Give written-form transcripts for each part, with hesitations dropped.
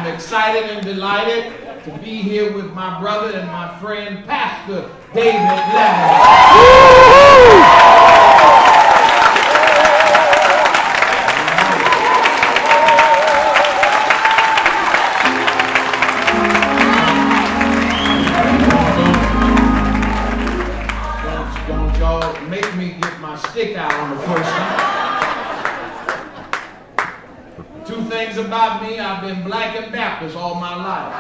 I'm excited and delighted to be here with my brother and my friend, Pastor David Latimore. Don't y'all make me get my stick out on the first night. Two things about me: I've been black and Baptist all my life.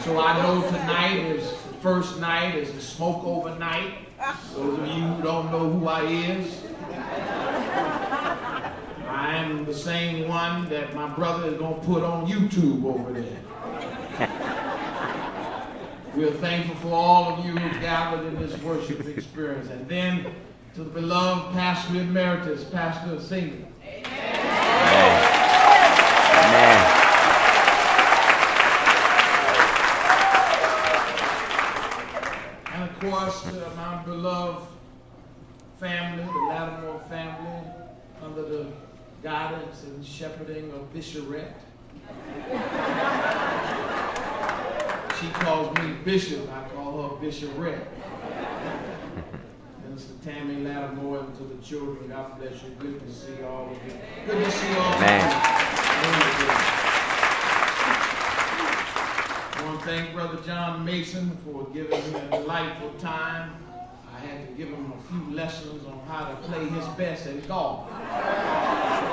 So I know tonight is the first night, is the smoke over night. Those of you who don't know who I is, I am the same one that my brother is going to put on YouTube over there. We're thankful for all of you who gathered in this worship experience. And then to the beloved Pastor Emeritus, Pastor Singer. Amen. And of course, my beloved family, the Latimore family, under the guidance and shepherding of Bishopette. She calls me Bishop, I call her Bishopette. Minister Tammy Latimore, and to the children, God bless you. Good to see all of you. Good to see all of you. I want to thank Brother John Mason for giving me a delightful time. I had to give him a few lessons on how to play his best at golf.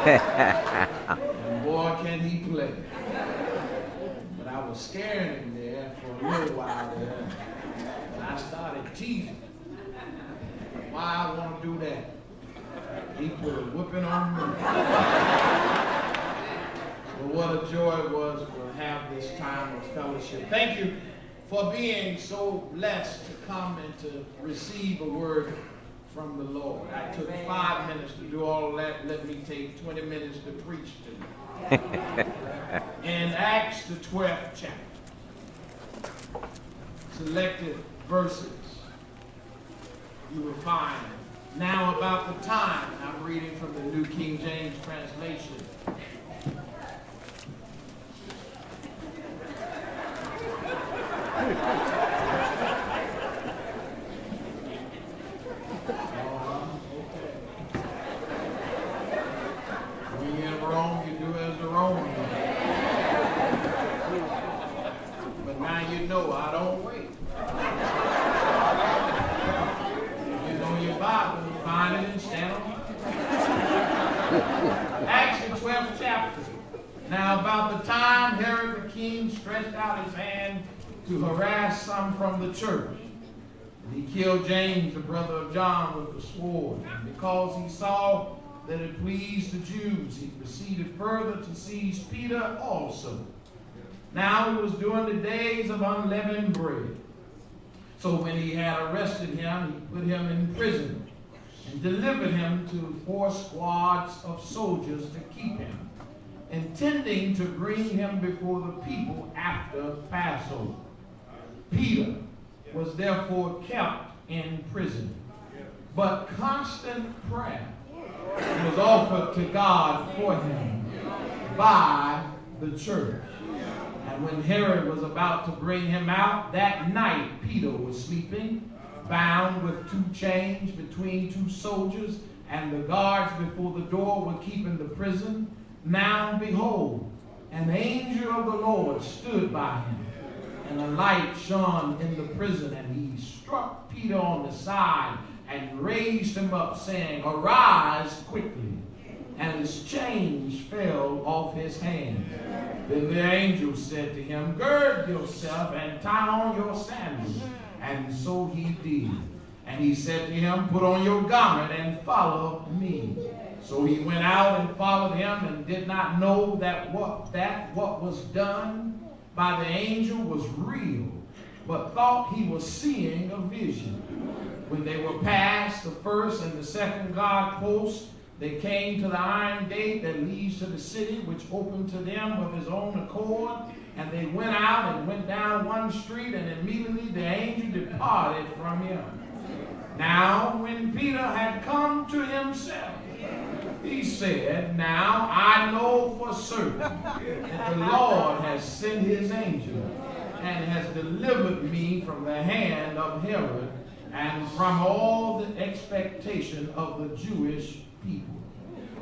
And boy, can he play. But I was scaring him there for a little while there. And I started teasing. Why I want to do that? He put a whooping on me. But what a joy it was to have this time of fellowship. Thank you for being so blessed to come and to receive a word from the Lord. I took 5 minutes to do all of that. Let me take 20 minutes to preach to you. In Acts, the 12th chapter, selected verses, you will find, now about the time, I'm reading from the New King James translation. When you're in Rome, you do as the Romans do. But now you know I don't wait. You know your Bible, you find it and stand on it. Acts the 12th chapter. Now about the time Herod the king stretched out his hand to harass some from the church. And he killed James, the brother of John, with the sword. And because he saw that it pleased the Jews, he proceeded further to seize Peter also. Now it was during the days of unleavened bread. So when he had arrested him, he put him in prison and delivered him to 4 squads of soldiers to keep him, intending to bring him before the people after Passover. Peter was therefore kept in prison, but constant prayer was offered to God for him by the church. And when Herod was about to bring him out, that night Peter was sleeping, bound with 2 chains between 2 soldiers, and the guards before the door were keeping the prison. Now behold, an angel of the Lord stood by him, and a light shone in the prison, and he struck Peter on the side and raised him up, saying, "Arise quickly." And his chains fell off his hands. Then the angel said to him, "Gird yourself and tie on your sandals." And so he did. And he said to him, "Put on your garment and follow me." So he went out and followed him, and did not know that what was done by the angel was real, but thought he was seeing a vision. When they were past the first and the second guard post, they came to the iron gate that leads to the city, which opened to them of his own accord. And they went out and went down one street, and immediately the angel departed from him. Now, when Peter had come to himself, he said, "Now I know for certain that the Lord has sent his angel and has delivered me from the hand of Herod and from all the expectation of the Jewish people.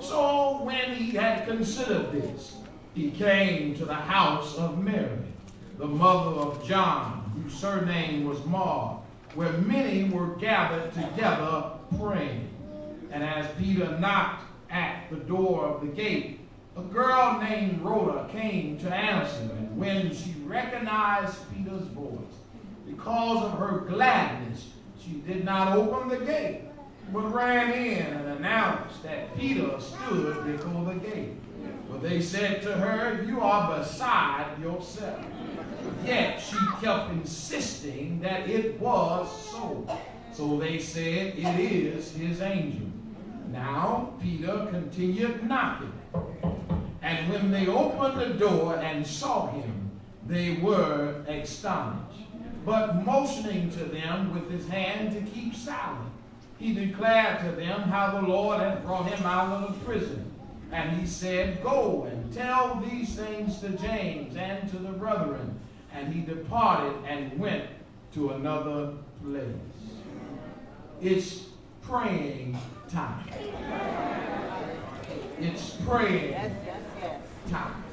So when he had considered this, he came to the house of Mary, the mother of John, whose surname was Mark, where many were gathered together praying. And as Peter knocked at the door of the gate, a girl named Rhoda came to answer, and when she recognized Peter's voice, because of her gladness, she did not open the gate, but ran in and announced that Peter stood before the gate. But they said to her, "You are beside yourself." Yet she kept insisting that it was so. So they said, "It is his angel." Now Peter continued knocking. And when they opened the door and saw him, they were astonished. But motioning to them with his hand to keep silent, he declared to them how the Lord had brought him out of the prison. And he said, "Go and tell these things to James and to the brethren." And he departed and went to another place. It's praying time. It's praying time.